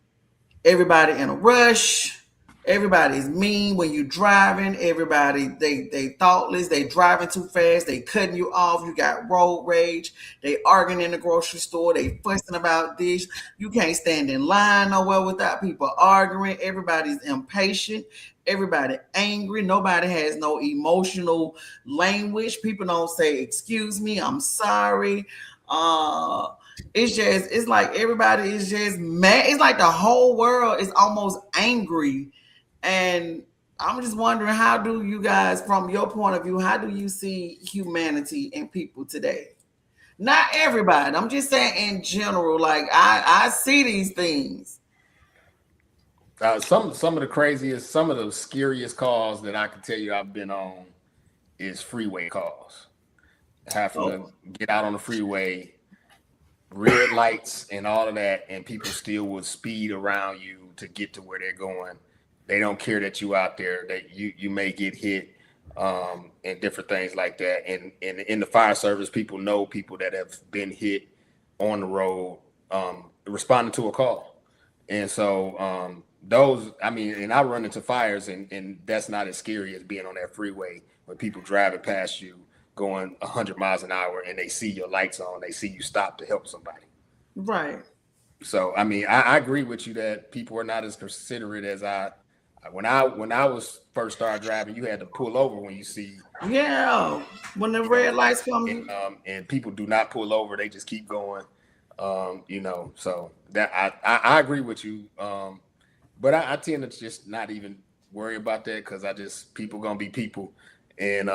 everybody in a rush. Everybody's mean when you're driving. Everybody they thoughtless. They driving too fast. They cutting you off. You got road rage. They arguing in the grocery store. They fussing about this. You can't stand in line nowhere without people arguing. Everybody's impatient. Everybody angry. Nobody has no emotional language. People don't say excuse me. I'm sorry. Uh, it's like everybody is just mad. It's like the whole world is almost angry. And I'm just wondering, how do you guys, from your point of view, how do you see humanity and people today? Not everybody. I'm just saying in general. Like I see these things. Some of the craziest, some of the scariest calls that I can tell you I've been on is freeway calls. Having to Oh, get out on the freeway, red lights and all of that, and people still would speed around you to get to where they're going. They don't care that you out there, that you may get hit, and different things like that. And in the fire service, people know people that have been hit on the road, responding to a call. And so those, I mean, and I run into fires, and that's not as scary as being on that freeway when people driving past you going 100 miles an hour and they see your lights on, they see you stop to help somebody. right. So I mean, I agree with you that people are not as considerate as when I was first started driving. You had to pull over when you see, Yeah. When the you know, red lights come, and people do not pull over; they just keep going. So that I agree with you. But I tend to just not even worry about that because I just people gonna be people, and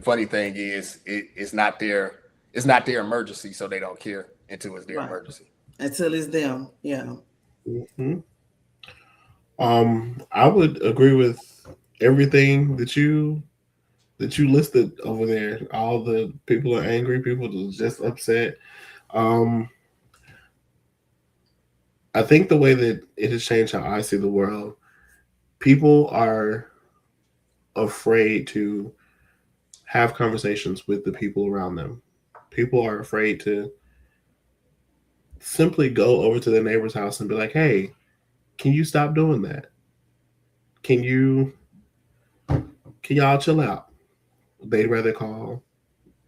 funny thing is it's not their emergency, so they don't care until it's their right. emergency. Until it's them. Yeah. Mhm. I would agree with everything that you listed over there. All the people are angry, people are just upset. Um, I think the way that it has changed how I see the world, people are afraid to have conversations with the people around them. People are afraid to simply go over to their neighbor's house and be like, "Hey, can you stop doing that? Can you can y'all chill out?" They'd rather call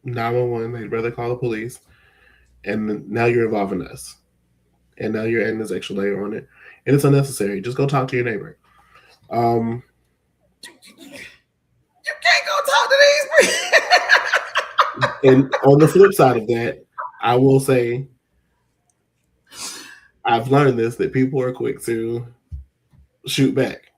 911, they'd rather call the police, and now you're involving us. And now you're adding this extra layer on it. And it's unnecessary. Just go talk to your neighbor. Um, You can't go talk to these people. and on the flip side of that, I will say I've learned this that people are quick to shoot back.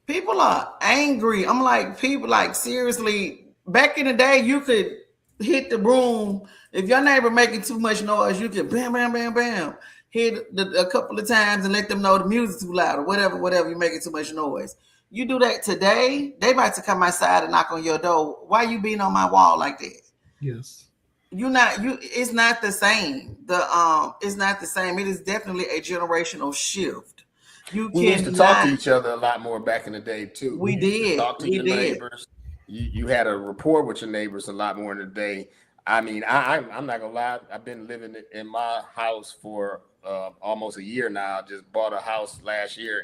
People are angry. I'm like, people like seriously. Back in the day, you could hit the broom if your neighbor making too much noise. You could bam, bam, bam, bam, hit a couple of times and let them know the music's too loud or whatever. You're making too much noise. You do that today, they about to come outside and knock on your door. Why you being on my wall like that? Yes. You not you. It's not the same. It's not the same. It is definitely a generational shift. You We used to talk to cannot. each other a lot more back in the day too. We You used to did. talk to We your did. neighbors. You had a rapport with your neighbors a lot more in the day. I mean, I'm not gonna lie. I've been living in my house for almost a year now. I just bought a house last year,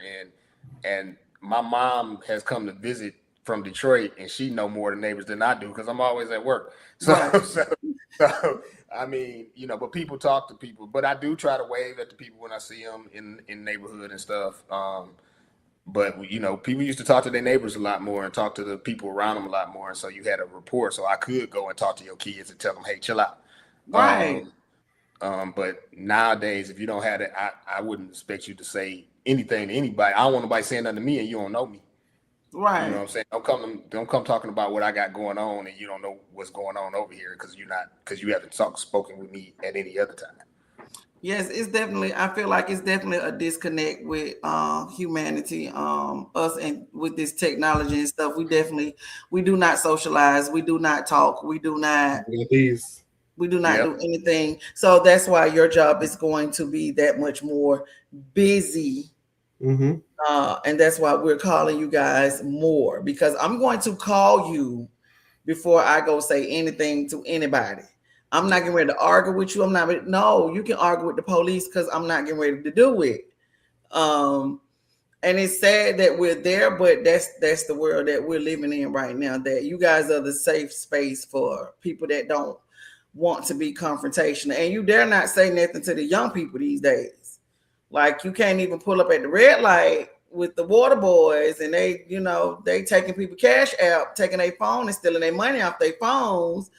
and my mom has come to visit from Detroit, and she know more the neighbors than I do because I'm always at work. So, Right. so I mean, but people talk to people. But I do try to wave at the people when I see them in neighborhood and stuff. But people used to talk to their neighbors a lot more and talk to the people around them a lot more, and so you had a rapport. So I could go and talk to your kids and tell them, "Hey, chill out." Right. Um, but nowadays, if you don't have that, I wouldn't expect you to say anything to anybody. I don't want nobody saying nothing to me, and you don't know me. You know what Right. I'm saying? Don't come talking about what I got going on, and you don't know what's going on over here because you haven't spoken with me at any other time. Yes, it's definitely. I feel like it's definitely a disconnect with humanity, us, and with this technology and stuff. We do not socialize. We do not talk. We got these. We do not Yep. do anything. So that's why your job is going to be that much more busy. Mm-hmm. And that's why we're calling you guys more because I'm going to call you before I go say anything to anybody. I'm not getting ready to argue with you. No, you can argue with the police because I'm not getting ready to do it. And it's sad that we're there, but that's the world that we're living in right now. That you guys are the safe space for people that don't want to be confrontational. And you dare not say nothing to the young people these days. Like you can't even pull up at the red light with the water boys and they taking people cash out, taking their phone and stealing their money off their phones.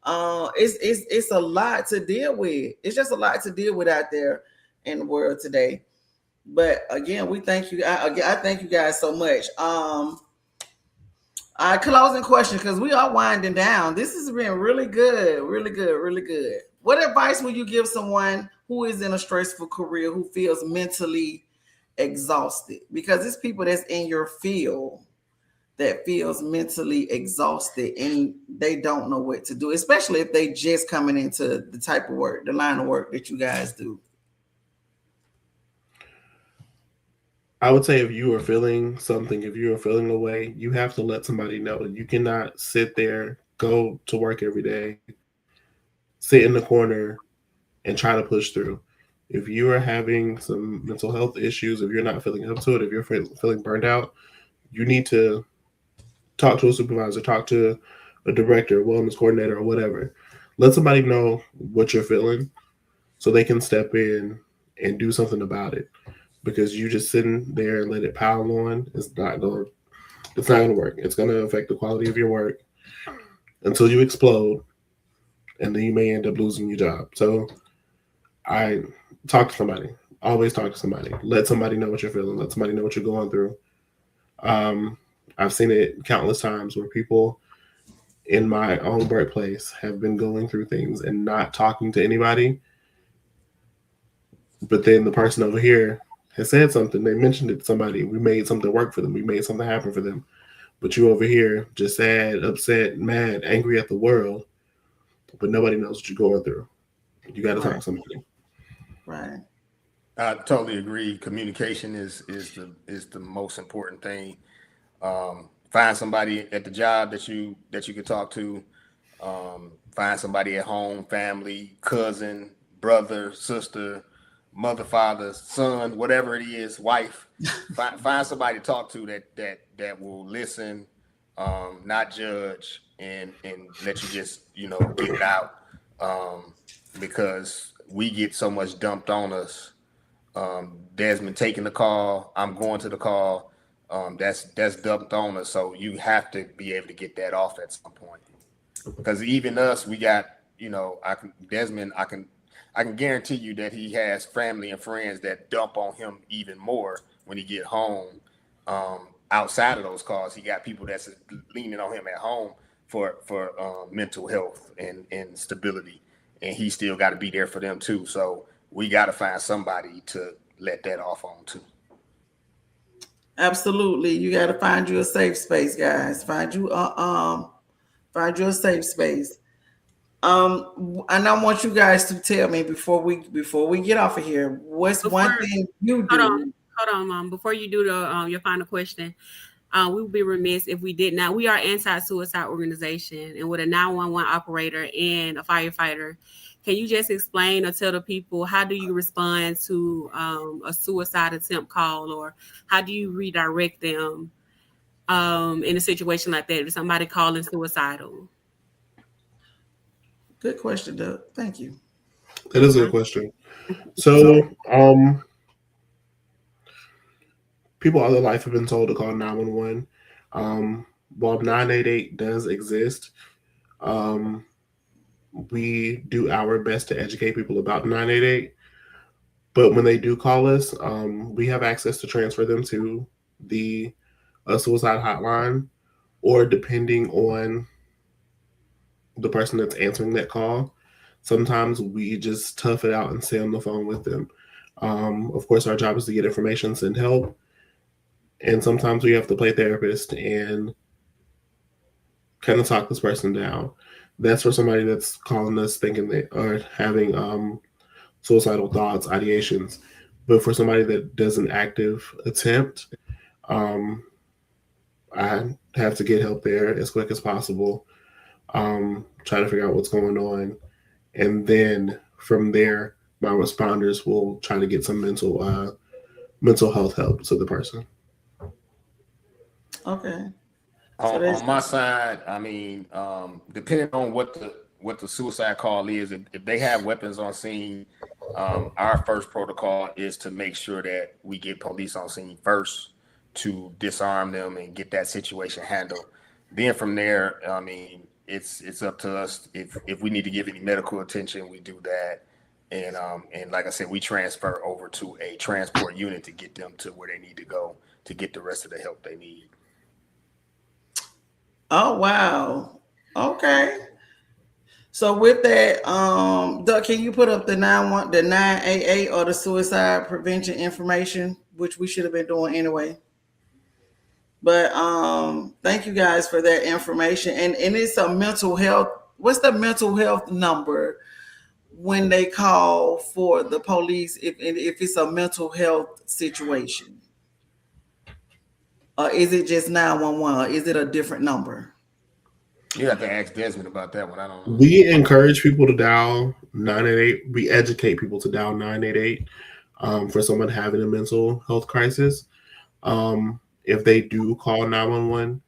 It's a lot to deal with. It's just a lot to deal with out there in the world today. But again, we thank you. I thank you guys so much. All right, closing question because we are winding down. This has been really good, really good, really good. What advice would you give someone who is in a stressful career who feels mentally exhausted? Because it's people that's in your field that feels mentally exhausted and they don't know what to do, especially if they just coming into the type of work, the line of work that you guys do. I would say if you are feeling something, if you are feeling a way, you have to let somebody know. You cannot sit there, go to work every day, sit in the corner, and try to push through. If you are having some mental health issues, if you're not feeling up to it, if you're feeling burned out, you need to talk to a supervisor, talk to a director, wellness coordinator, or whatever. Let somebody know what you're feeling so they can step in and do something about it. Because you just sitting there and let it pile on, it's not gonna work. It's gonna affect the quality of your work until you explode, and then you may end up losing your job. So I talk to somebody. Always talk to somebody. Let somebody know what you're feeling. Let somebody know what you're going through. Um, I've seen it countless times where people in my own workplace have been going through things and not talking to anybody, but then the person over here has said something. They mentioned it to somebody. We made something work for them. We made something happen for them. But you over here just sad, upset, mad, angry at the world, but nobody knows what you're going through. You got to talk to somebody. Right. I totally agree. Communication is the most important thing. Find somebody at the job that you can talk to. Find somebody at home, family, cousin, brother, sister, mother, father, son, whatever it is, wife. Find somebody to talk to that will listen, not judge, and let you just get it out. Because we get so much dumped on us. Desmond taking the call, I'm going to the call. That's dumped on us. So you have to be able to get that off at some point. Because even us, we got, Desmond, I can guarantee you that he has family and friends that dump on him even more when he get home. Outside of those calls, he got people that's leaning on him at home for mental health and stability, and he still got to be there for them too. So we got to find somebody to let that off on too. Absolutely. You got to find you a safe space, guys. Find you a safe space. And I want you guys to tell me before we get off of here, what's one thing you do? Hold on, Mom. Before you do your final question, we would be remiss if we did not. We are an anti-suicide organization, and with a 911 operator and a firefighter, can you just explain or tell the people how do you respond to a suicide attempt call, or how do you redirect them in a situation like that if somebody calling suicidal? Good question, Doug. Thank you. That is a good question. So, people all their life have been told to call 911. While 988 does exist, we do our best to educate people about 988. But when they do call us, we have access to transfer them to the suicide hotline, or depending on the person that's answering that call, sometimes we just tough it out and stay on the phone with them. Of course, our job is to get information, send help, and sometimes we have to play therapist and kind of talk this person down. That's for somebody that's calling us thinking they are having suicidal thoughts, ideations. But for somebody that does an active attempt, I have to get help there as quick as possible. Try to figure out what's going on, and then from there, my responders will try to get some mental health help to the person. Okay. On my side, I mean, depending on what the suicide call is, if they have weapons on scene, our first protocol is to make sure that we get police on scene first to disarm them and get that situation handled. Then from there, I mean, it's up to us. If we need to give any medical attention, we do that. And like I said, we transfer over to a transport unit to get them to where they need to go to get the rest of the help they need. Oh wow. Okay. So with that, Doug, can you put up the 988 or the suicide prevention information, which we should have been doing anyway? But thank you guys for that information. And it's a mental health. What's the mental health number when they call for the police if it's a mental health situation? Is it just 911 or is it a different number? You have to ask Desmond about that one. I don't know. We encourage people to dial 988. We educate people to dial 988 for someone having a mental health crisis. If they do call 911,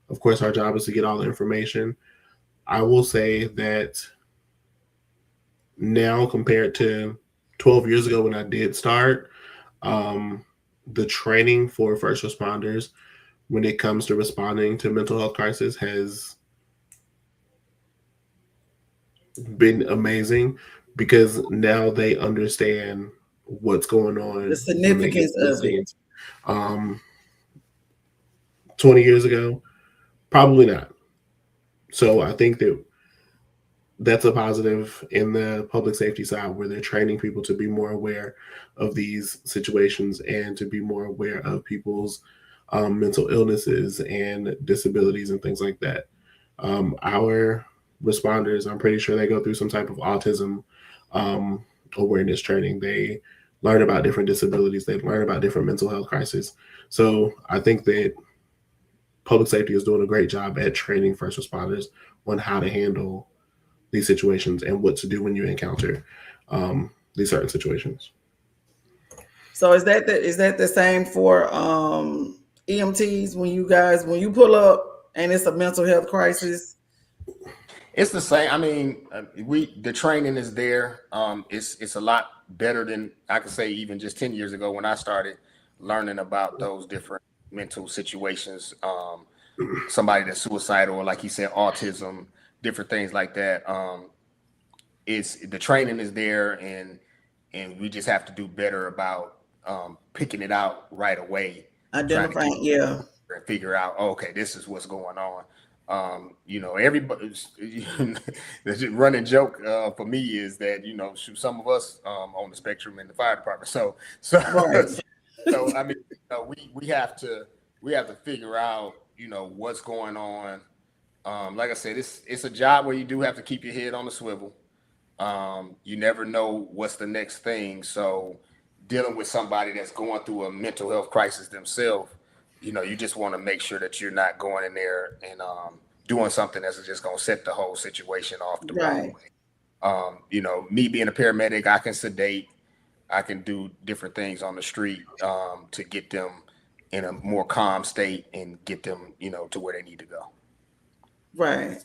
of course, our job is to get all the information. I will say that now compared to 12 years ago when I did start, the training for first responders when it comes to responding to mental health crisis has been amazing because now they understand what's going on The when they get significance to the of it. scenes. 20 years ago, probably not. So I think that that's a positive in the public safety side where they're training people to be more aware of these situations and to be more aware of people's mental illnesses and disabilities and things like that. Our responders, I'm pretty sure they go through some type of autism um, awareness training. They learn about different disabilities. They learn about different mental health crises. So I think that public safety is doing a great job at training first responders on how to handle these situations and what to do when you encounter these certain situations. So is that the same for EMTs when you pull up and it's a mental health crisis? It's the same. I mean, the training is there. It's a lot better than I could say even just 10 years ago when I started learning about those different mental situations. Somebody that's suicidal, or like he said, autism, different things like that. It's the training is there, and we just have to do better about picking it out right away, trying to get Identifying, yeah. and figure out, oh, okay, this is what's going on. Everybody, the running joke for me is that shoot, some of us on the spectrum in the fire department. So Right. so I mean, we have to figure out what's going on. Like I said, it's a job where you do have to keep your head on the swivel. You never know what's the next thing. So dealing with somebody that's going through a mental health crisis themselves, you just want to make sure that you're not going in there and doing something that's just going to set the whole situation off the wrong Right. way. Me being a paramedic, I can sedate, I can do different things on the street to get them in a more calm state and get them, to where they need to go. Right.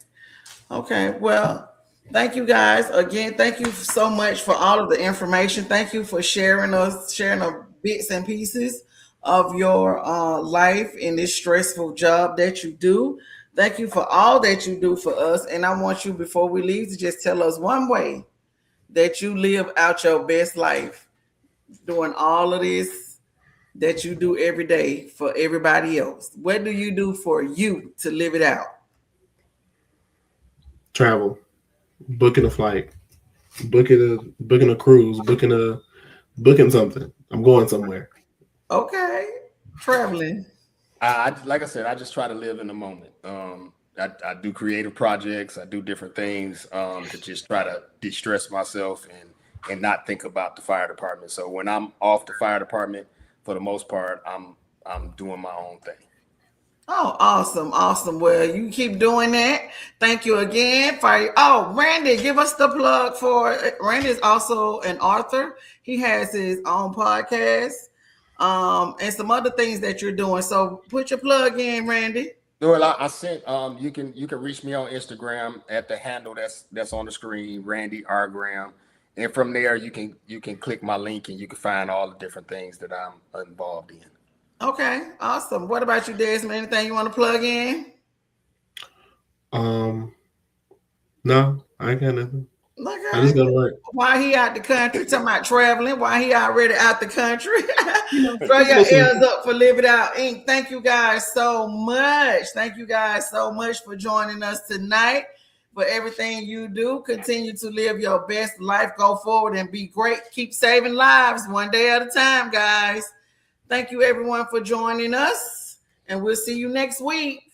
Okay. Well, thank you guys again. Thank you so much for all of the information. Thank you for sharing the bits and pieces of your life in this stressful job that you do. Thank you for all that you do for us. And I want you, before we leave, to just tell us one way that you live out your best life doing all of this that you do every day for everybody else. What do you do for you to live it out? Travel, booking a flight, booking a cruise, booking something. I'm going somewhere. Okay. Traveling. Like I said, I just try to live in the moment. I do creative projects. I do different things to just try to de-stress myself and not think about the fire department. So when I'm off the fire department, for the most part, I'm doing my own thing. Oh, awesome, awesome. Well, you keep doing that. Thank you again. Oh, Randy, give us the plug for Randy is also an author. He has his own podcast, and some other things that you're doing. So put your plug in, Randy. Well, I sent you can reach me on Instagram at the handle that's on the screen, Randy R. Graham. And from there you can click my link and you can find all the different things that I'm involved in. Okay, awesome. What about you, Desmond? Anything you want to plug in? Um, no, I ain't got nothing. Look I at just him. go to work. Why he out the country? Talking about traveling. Why he already out the country? Throw just your listen. ears up for Live It Out Inc. Thank you guys so much. Thank you guys so much for joining us tonight. For everything you do, continue to live your best life. Go forward and be great. Keep saving lives one day at a time, guys. Thank you, everyone, for joining us. And we'll see you next week.